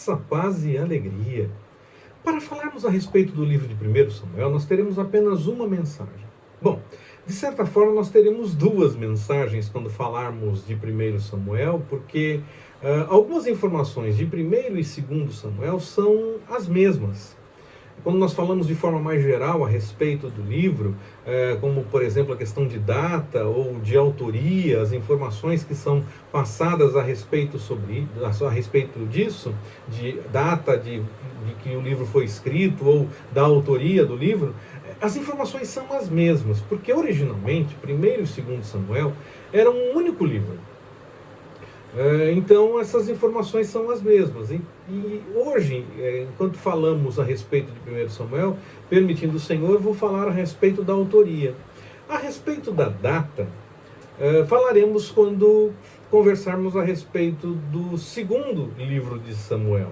graça, paz e alegria. Para falarmos a respeito do livro de 1 Samuel, nós teremos apenas uma mensagem. Bom, de certa forma nós teremos duas mensagens quando falarmos de 1 Samuel, porque algumas informações de 1 e 2 Samuel são as mesmas. Quando nós falamos de forma mais geral a respeito do livro, como por exemplo a questão de data ou de autoria, as informações que são passadas a respeito disso, de data de que o livro foi escrito ou da autoria do livro, as informações são as mesmas, porque originalmente 1 e 2 Samuel eram um único livro. Então essas informações são as mesmas. E hoje, enquanto falamos a respeito de 1 Samuel, permitindo o Senhor, eu vou falar a respeito da autoria. A respeito da data, falaremos quando conversarmos a respeito do segundo livro de Samuel.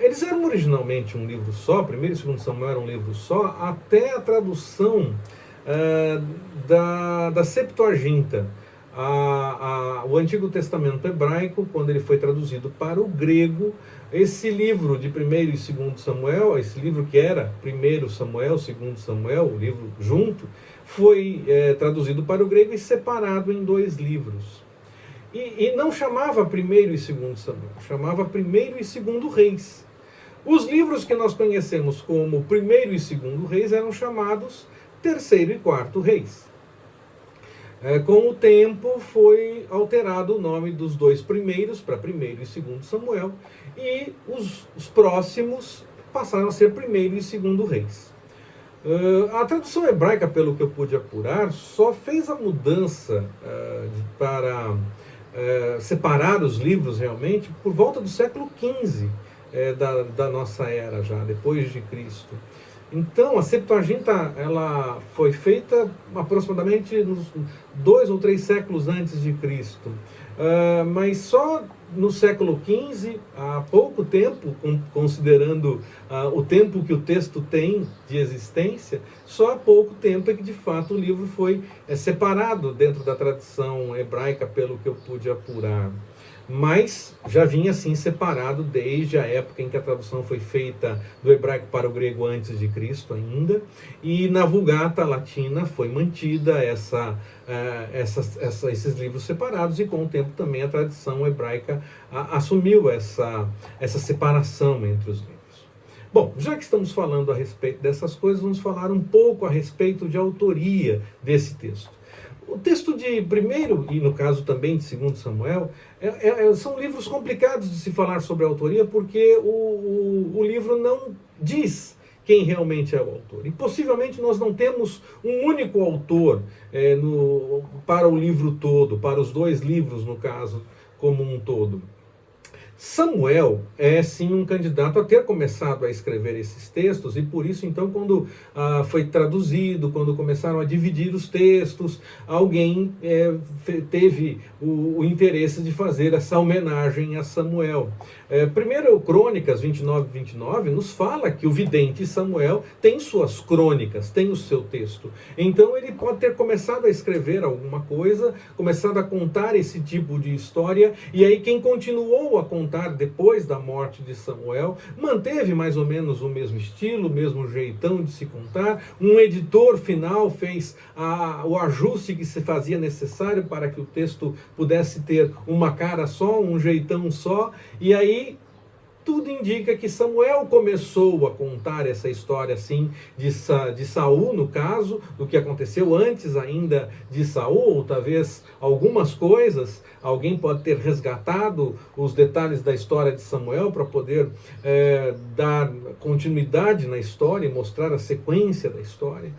Eles eram originalmente um livro só, 1 e 2 Samuel eram um livro só, até a tradução da Septuaginta. O Antigo Testamento hebraico, quando ele foi traduzido para o grego, esse livro de 1 e 2 Samuel, esse livro que era 1 Samuel, 2 Samuel, o livro junto, foi traduzido para o grego e separado em dois livros. E não chamava 1 e 2 Samuel, chamava 1 e 2 Reis. Os livros que nós conhecemos como 1 e 2 Reis eram chamados 3º e 4º Reis. Com o tempo foi alterado o nome dos dois primeiros para 1 e 2 Samuel, e os próximos passaram a ser 1 e 2 Reis. A tradução hebraica, pelo que eu pude apurar, só fez a mudança para separar os livros realmente por volta do século XV da nossa era, já depois de Cristo. Então, a Septuaginta ela foi feita aproximadamente nos 2 ou 3 séculos antes de Cristo. Mas só no século XV, há pouco tempo, considerando o tempo que o texto tem de existência, só há pouco tempo é que de fato o livro foi separado dentro da tradição hebraica, pelo que eu pude apurar. Mas já vinha assim separado desde a época em que a tradução foi feita do hebraico para o grego antes de Cristo ainda, e na Vulgata Latina foi mantida esses livros separados, e com o tempo também a tradição hebraica assumiu essa separação entre os livros. Bom, já que estamos falando a respeito dessas coisas, vamos falar um pouco a respeito de autoria desse texto. O texto de 1 e no caso também de 2 Samuel, são livros complicados de se falar sobre a autoria, porque o livro não diz quem realmente é o autor. E possivelmente nós não temos um único autor para o livro todo, para os dois livros, no caso, como um todo. Samuel é sim um candidato a ter começado a escrever esses textos, e por isso então quando foi traduzido, quando começaram a dividir os textos, alguém teve o interesse de fazer essa homenagem a Samuel. Primeiro Crônicas 29:29 nos fala que o vidente Samuel tem suas crônicas, tem o seu texto. Então ele pode ter começado a escrever alguma coisa, começado a contar esse tipo de história, e aí quem continuou a contar depois da morte de Samuel manteve mais ou menos o mesmo estilo, o mesmo jeitão de se contar. Um editor final fez o ajuste que se fazia necessário para que o texto pudesse ter uma cara só, um jeitão só, e aí tudo indica que Samuel começou a contar essa história assim de Saul, no caso, do que aconteceu antes ainda de Saul, ou talvez algumas coisas, alguém pode ter resgatado os detalhes da história de Samuel para poder dar continuidade na história e mostrar a sequência da história.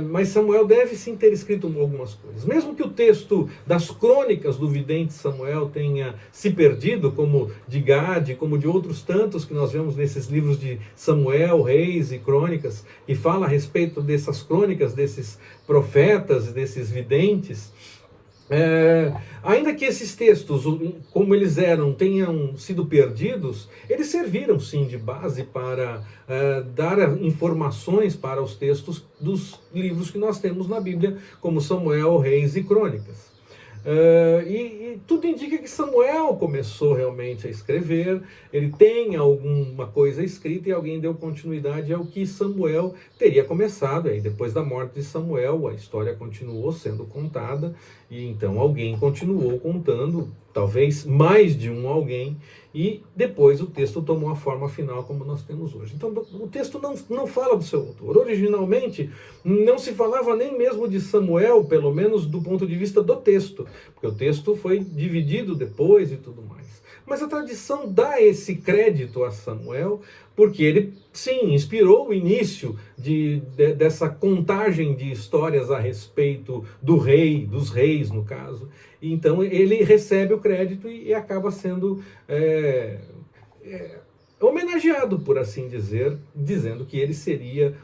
Mas Samuel deve sim ter escrito algumas coisas. Mesmo que o texto das crônicas do vidente Samuel tenha se perdido, como de Gade, como de outros tantos que nós vemos nesses livros de Samuel, Reis e Crônicas, e fala a respeito dessas crônicas, desses profetas, desses videntes, ainda que esses textos, como eles eram, tenham sido perdidos, eles serviram sim de base para dar informações para os textos dos livros que nós temos na Bíblia, como Samuel, Reis e Crônicas. E tudo indica que Samuel começou realmente a escrever, ele tem alguma coisa escrita e alguém deu continuidade ao que Samuel teria começado. Aí, depois da morte de Samuel, a história continuou sendo contada, e então alguém continuou contando, talvez mais de um alguém, e depois o texto tomou a forma final como nós temos hoje. Então o texto não fala do seu autor. Originalmente não se falava nem mesmo de Samuel, pelo menos do ponto de vista do texto, porque o texto foi dividido depois e tudo mais. Mas a tradição dá esse crédito a Samuel, porque ele, sim, inspirou o início dessa contagem de histórias a respeito do rei, dos reis, no caso. Então ele recebe o crédito e acaba sendo homenageado, por assim dizer, dizendo que ele seria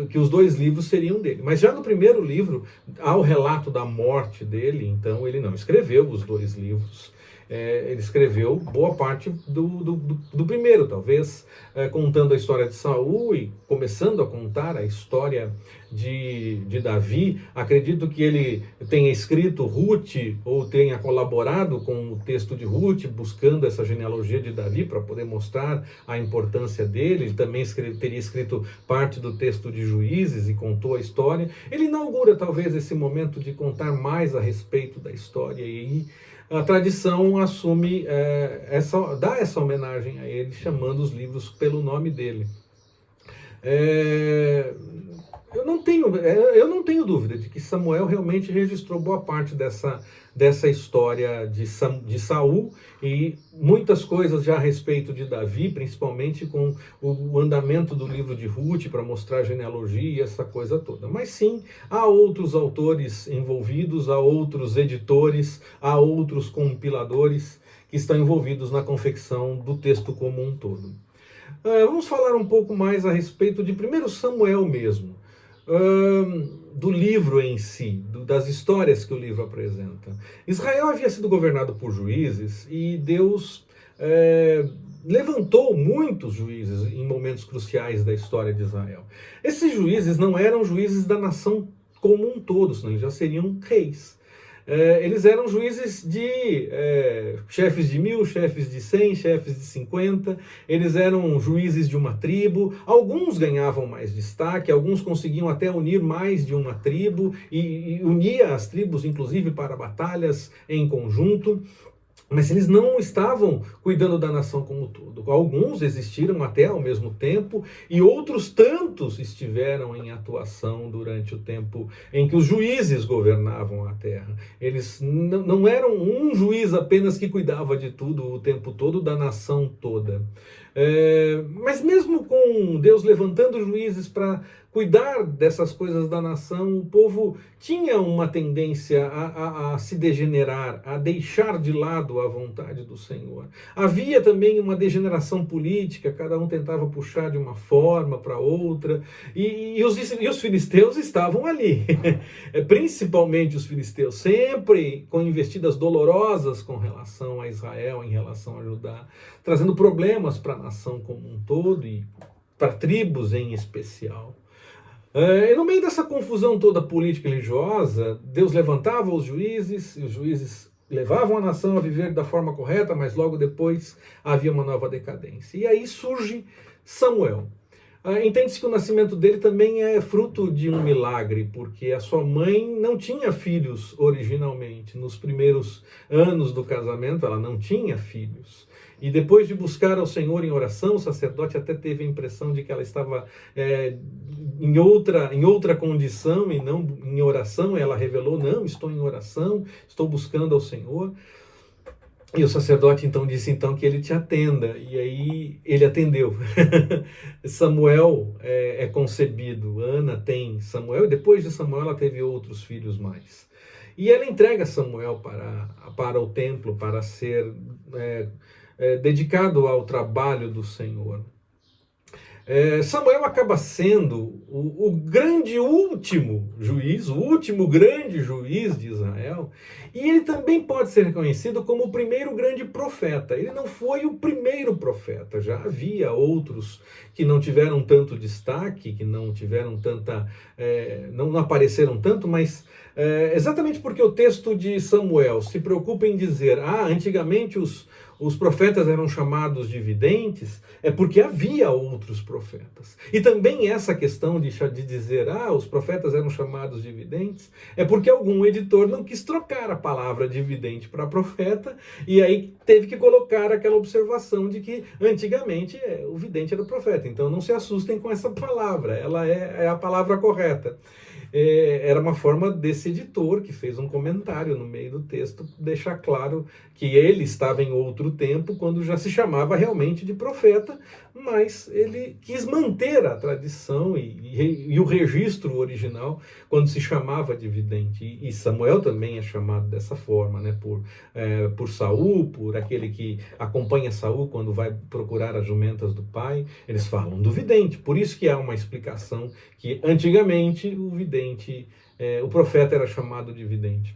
que os dois livros seriam dele. Mas já no primeiro livro há o relato da morte dele, então ele não escreveu os dois livros. Ele escreveu boa parte do primeiro, talvez contando a história de Saul e começando a contar a história de Davi. Acredito que ele tenha escrito Ruth ou tenha colaborado com o texto de Ruth, buscando essa genealogia de Davi para poder mostrar a importância dele. Ele também teria escrito parte do texto de Juízes e contou a história. Ele inaugura talvez esse momento de contar mais a respeito da história, e a tradição assume, dá essa homenagem a ele, chamando os livros pelo nome dele. Eu não tenho dúvida de que Samuel realmente registrou boa parte dessa história de Saul, e muitas coisas já a respeito de Davi, principalmente com o andamento do livro de Ruth para mostrar a genealogia e essa coisa toda. Mas sim, há outros autores envolvidos, há outros editores, há outros compiladores que estão envolvidos na confecção do texto como um todo. Vamos falar um pouco mais a respeito de 1 Samuel mesmo. Do livro em si, das histórias que o livro apresenta. Israel havia sido governado por juízes, e Deus levantou muitos juízes em momentos cruciais da história de Israel. Esses juízes não eram juízes da nação como um todo, senão eles já seriam reis. Eles eram juízes de chefes de 1000, chefes de 100, chefes de 50, eles eram juízes de uma tribo. Alguns ganhavam mais destaque, alguns conseguiam até unir mais de uma tribo, e unia as tribos, inclusive, para batalhas em conjunto. Mas eles não estavam cuidando da nação como um todo. Alguns existiram até ao mesmo tempo, e outros tantos estiveram em atuação durante o tempo em que os juízes governavam a terra. Eles não eram um juiz apenas que cuidava de tudo o tempo todo, da nação toda. Mas mesmo com Deus levantando juízes para cuidar dessas coisas da nação, o povo tinha uma tendência a se degenerar, a deixar de lado a vontade do Senhor. Havia também uma degeneração política, cada um tentava puxar de uma forma para outra, e os filisteus estavam ali, principalmente os filisteus, sempre com investidas dolorosas com relação a Israel, em relação a Judá, trazendo problemas para a nação como um todo e para tribos em especial. E no meio dessa confusão toda política e religiosa, Deus levantava os juízes, e os juízes levavam a nação a viver da forma correta, mas logo depois havia uma nova decadência. E aí surge Samuel. Entende-se que o nascimento dele também é fruto de um milagre, porque a sua mãe não tinha filhos originalmente. Nos primeiros anos do casamento, ela não tinha filhos. E depois de buscar ao Senhor em oração, o sacerdote até teve a impressão de que ela estava em outra condição e não em oração. Ela revelou: não, estou em oração, estou buscando ao Senhor. E o sacerdote então disse que ele te atenda, e aí ele atendeu. Samuel é concebido, Ana tem Samuel, e depois de Samuel ela teve outros filhos mais. E ela entrega Samuel para o templo, para ser dedicado ao trabalho do Senhor. Samuel acaba sendo o grande último juiz, o último grande juiz de Israel, e ele também pode ser reconhecido como o primeiro grande profeta. Ele não foi o primeiro profeta, já havia outros que não tiveram tanto destaque, que não tiveram tanta, não apareceram tanto, mas exatamente porque o texto de Samuel se preocupa em dizer, antigamente os profetas eram chamados de videntes, é porque havia outros profetas. E também essa questão de dizer, os profetas eram chamados de videntes, é porque algum editor não quis trocar a palavra de vidente para profeta, e aí teve que colocar aquela observação de que antigamente o vidente era o profeta. Então não se assustem com essa palavra, ela é a palavra correta. Era uma forma desse editor, que fez um comentário no meio do texto, deixar claro que ele estava em outro tempo, quando já se chamava realmente de profeta, mas ele quis manter a tradição e o registro original, quando se chamava de vidente. E Samuel também é chamado dessa forma, né? Por Saul, por aquele que acompanha Saul quando vai procurar as jumentas do pai, eles falam do vidente. Por isso que há uma explicação que antigamente o vidente, o profeta era chamado de vidente.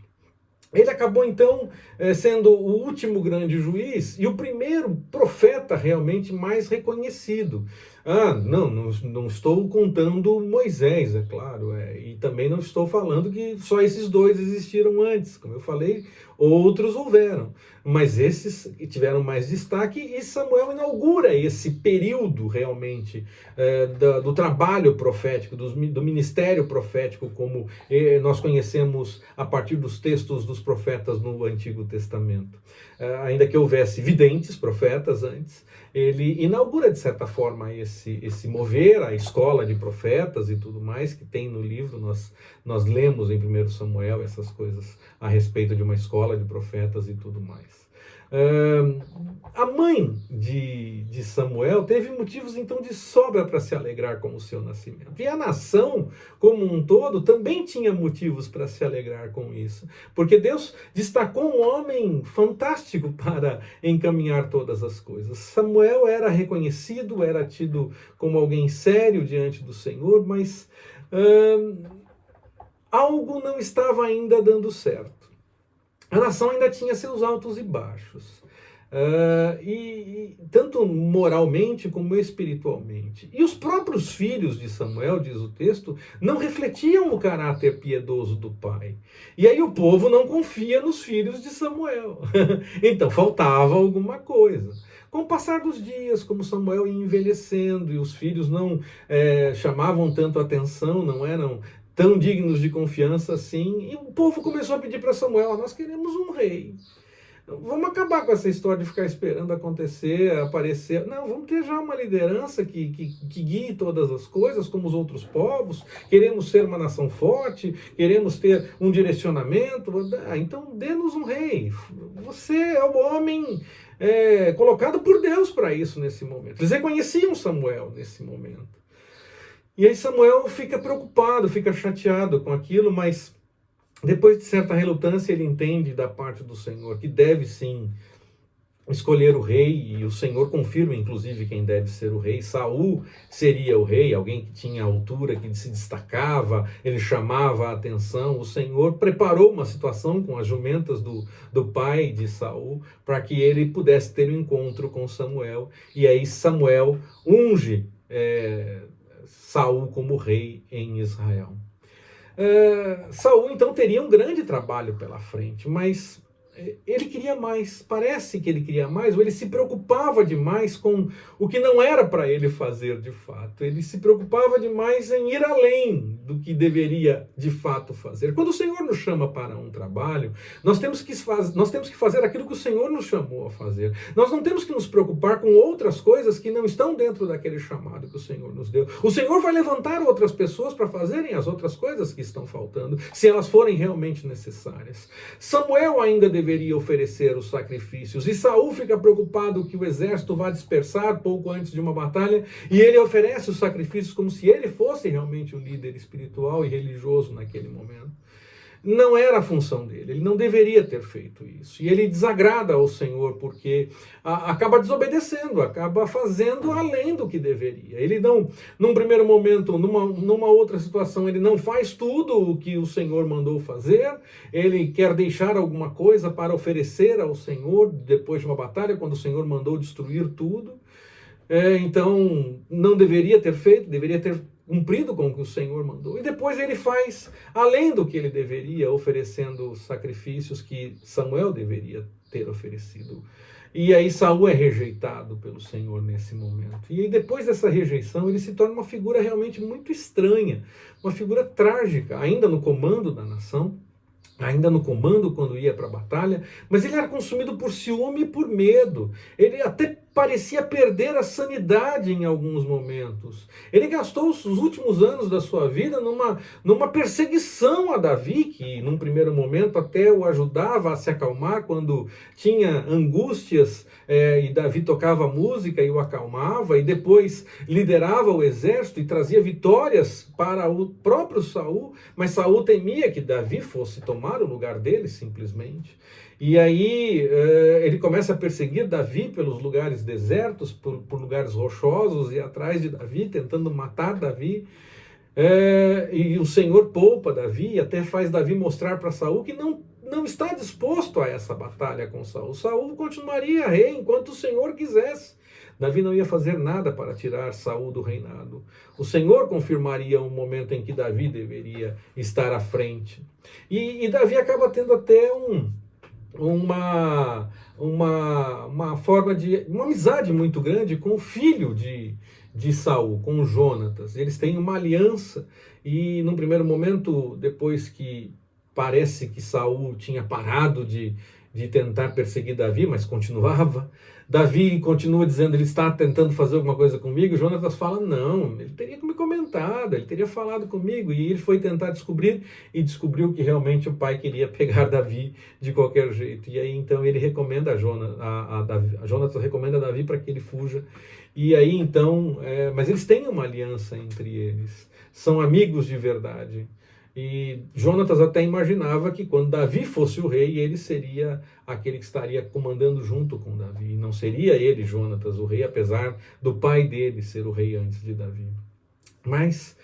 Ele acabou, então, sendo o último grande juiz e o primeiro profeta realmente mais reconhecido. Não estou contando Moisés, é claro, e também não estou falando que só esses dois existiram antes. Como eu falei, outros houveram, mas esses tiveram mais destaque, e Samuel inaugura esse período realmente do trabalho profético, do ministério profético, como nós conhecemos a partir dos textos dos profetas no Antigo Testamento. Ainda que houvesse videntes, profetas antes, ele inaugura, de certa forma, esse mover, a escola de profetas e tudo mais que tem no livro. Nós lemos em 1 Samuel essas coisas a respeito de uma escola de profetas e tudo mais. A mãe de Samuel teve motivos então de sobra para se alegrar com o seu nascimento. E a nação, como um todo, também tinha motivos para se alegrar com isso. Porque Deus destacou um homem fantástico para encaminhar todas as coisas. Samuel era reconhecido, era tido como alguém sério diante do Senhor, mas algo não estava ainda dando certo. A nação ainda tinha seus altos e baixos, tanto moralmente como espiritualmente. E os próprios filhos de Samuel, diz o texto, não refletiam o caráter piedoso do pai. E aí o povo não confia nos filhos de Samuel. Então faltava alguma coisa. Com o passar dos dias, como Samuel ia envelhecendo e os filhos não chamavam tanto atenção, não eram tão dignos de confiança assim, e o povo começou a pedir para Samuel, nós queremos um rei. Vamos acabar com essa história de ficar esperando acontecer, aparecer. Não, vamos ter já uma liderança que guie todas as coisas, como os outros povos. Queremos ser uma nação forte, queremos ter um direcionamento. Então dê-nos um rei. Você é o homem colocado por Deus para isso nesse momento. Eles reconheciam Samuel nesse momento. E aí Samuel fica preocupado, fica chateado com aquilo, mas depois de certa relutância ele entende da parte do Senhor que deve sim escolher o rei, e o Senhor confirma inclusive quem deve ser o rei. Saul seria o rei, alguém que tinha altura, que se destacava, ele chamava a atenção. O Senhor preparou uma situação com as jumentas do pai de Saul para que ele pudesse ter um encontro com Samuel, e aí Samuel unge Saul como rei em Israel. Saul então teria um grande trabalho pela frente, mas ele queria mais, parece que ele queria mais, ou ele se preocupava demais com o que não era para ele fazer de fato. Ele se preocupava demais em ir além do que deveria de fato fazer. Quando o Senhor nos chama para um trabalho, nós temos que fazer aquilo que o Senhor nos chamou a fazer. Nós não temos que nos preocupar com outras coisas que não estão dentro daquele chamado que o Senhor nos deu. O Senhor vai levantar outras pessoas para fazerem as outras coisas que estão faltando, se elas forem realmente necessárias. Samuel ainda deveria oferecer os sacrifícios, e Saul fica preocupado que o exército vá dispersar pouco antes de uma batalha, e ele oferece os sacrifícios como se ele fosse realmente um líder espiritual e religioso naquele momento. não era a função dele, ele não deveria ter feito isso. E ele desagrada ao Senhor porque acaba desobedecendo, acaba fazendo além do que deveria. Ele não, num primeiro momento, numa outra situação, ele não faz tudo o que o Senhor mandou fazer, ele quer deixar alguma coisa para oferecer ao Senhor depois de uma batalha, quando o Senhor mandou destruir tudo. Então, não deveria ter feito, deveria ter cumprido com o que o Senhor mandou. E depois ele faz além do que ele deveria, oferecendo sacrifícios que Samuel deveria ter oferecido. E aí Saul é rejeitado pelo Senhor nesse momento. E aí, depois dessa rejeição, ele se torna uma figura realmente muito estranha, uma figura trágica, ainda no comando da nação, ainda no comando quando ia para a batalha, mas ele era consumido por ciúme e por medo. Ele até parecia perder a sanidade em alguns momentos. Ele gastou os últimos anos da sua vida numa perseguição a Davi, que num primeiro momento até o ajudava a se acalmar quando tinha angústias, e Davi tocava música e o acalmava, e depois liderava o exército e trazia vitórias para o próprio Saul, mas Saul temia que Davi fosse tomar o lugar dele simplesmente. E aí ele começa a perseguir Davi pelos lugares desertos, por lugares rochosos, e atrás de Davi, tentando matar Davi. E o Senhor poupa Davi, e até faz Davi mostrar para Saul que não está disposto a essa batalha com Saul. Saul continuaria rei enquanto o Senhor quisesse. Davi não ia fazer nada para tirar Saul do reinado. O Senhor confirmaria um momento em que Davi deveria estar à frente. E Davi acaba tendo até uma forma uma amizade muito grande com o filho de Saul, com o Jonatas. Eles têm uma aliança, e num primeiro momento, depois que parece que Saul tinha parado de tentar perseguir Davi, mas continuava, Davi continua dizendo, ele está tentando fazer alguma coisa comigo. Jonatas fala, não, ele teria me comentado, ele teria falado comigo. E ele foi tentar descobrir, e descobriu que realmente o pai queria pegar Davi de qualquer jeito. E aí então ele recomenda Jonatas recomenda a Davi para que ele fuja. E aí então, mas eles têm uma aliança entre eles, são amigos de verdade. E Jonatas até imaginava que quando Davi fosse o rei, ele seria aquele que estaria comandando junto com Davi. E não seria ele, Jonatas, o rei, apesar do pai dele ser o rei antes de Davi. Mas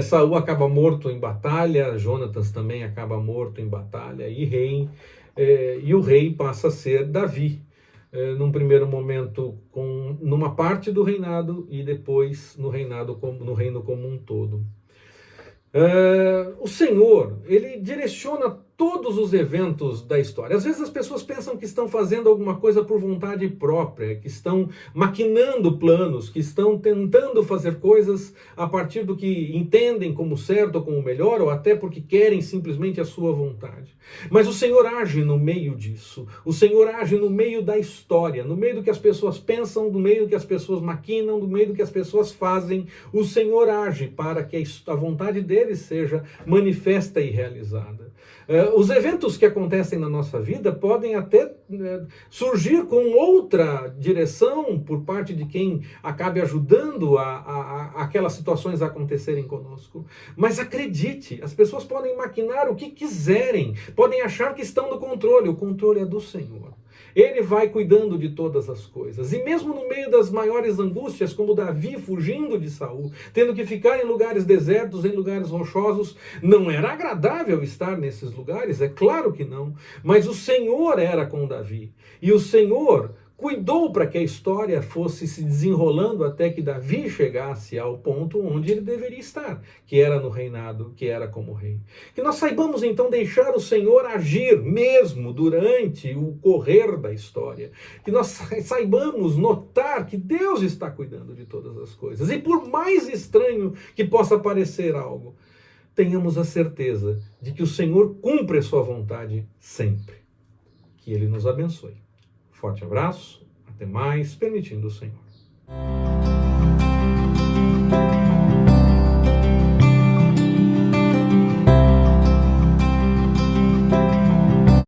Saul acaba morto em batalha, Jonatas também acaba morto em batalha, e o rei passa a ser Davi. Num primeiro momento numa parte do reinado, e depois no reino como um todo. O Senhor, ele direciona todos os eventos da história. Às vezes as pessoas pensam que estão fazendo alguma coisa por vontade própria, que estão maquinando planos, que estão tentando fazer coisas a partir do que entendem como certo ou como melhor, ou até porque querem simplesmente a sua vontade. Mas o Senhor age no meio disso. O Senhor age no meio da história, no meio do que as pessoas pensam, no meio do que as pessoas maquinam, no meio do que as pessoas fazem. O Senhor age para que a vontade dele seja manifesta e realizada. Os eventos que acontecem na nossa vida podem até surgir com outra direção por parte de quem acabe ajudando aquelas situações a acontecerem conosco. Mas acredite, as pessoas podem maquinar o que quiserem, podem achar que estão no controle. O controle é do Senhor. Ele vai cuidando de todas as coisas. E mesmo no meio das maiores angústias, como Davi fugindo de Saul, tendo que ficar em lugares desertos, em lugares rochosos, não era agradável estar nesses lugares, é claro que não. Mas o Senhor era com Davi. E o Senhor cuidou para que a história fosse se desenrolando até que Davi chegasse ao ponto onde ele deveria estar, que era no reinado, que era como rei. Que nós saibamos então deixar o Senhor agir mesmo durante o correr da história. Que nós saibamos notar que Deus está cuidando de todas as coisas. E por mais estranho que possa parecer algo, tenhamos a certeza de que o Senhor cumpre a sua vontade sempre. Que Ele nos abençoe. Forte abraço, até mais, permitindo o Senhor.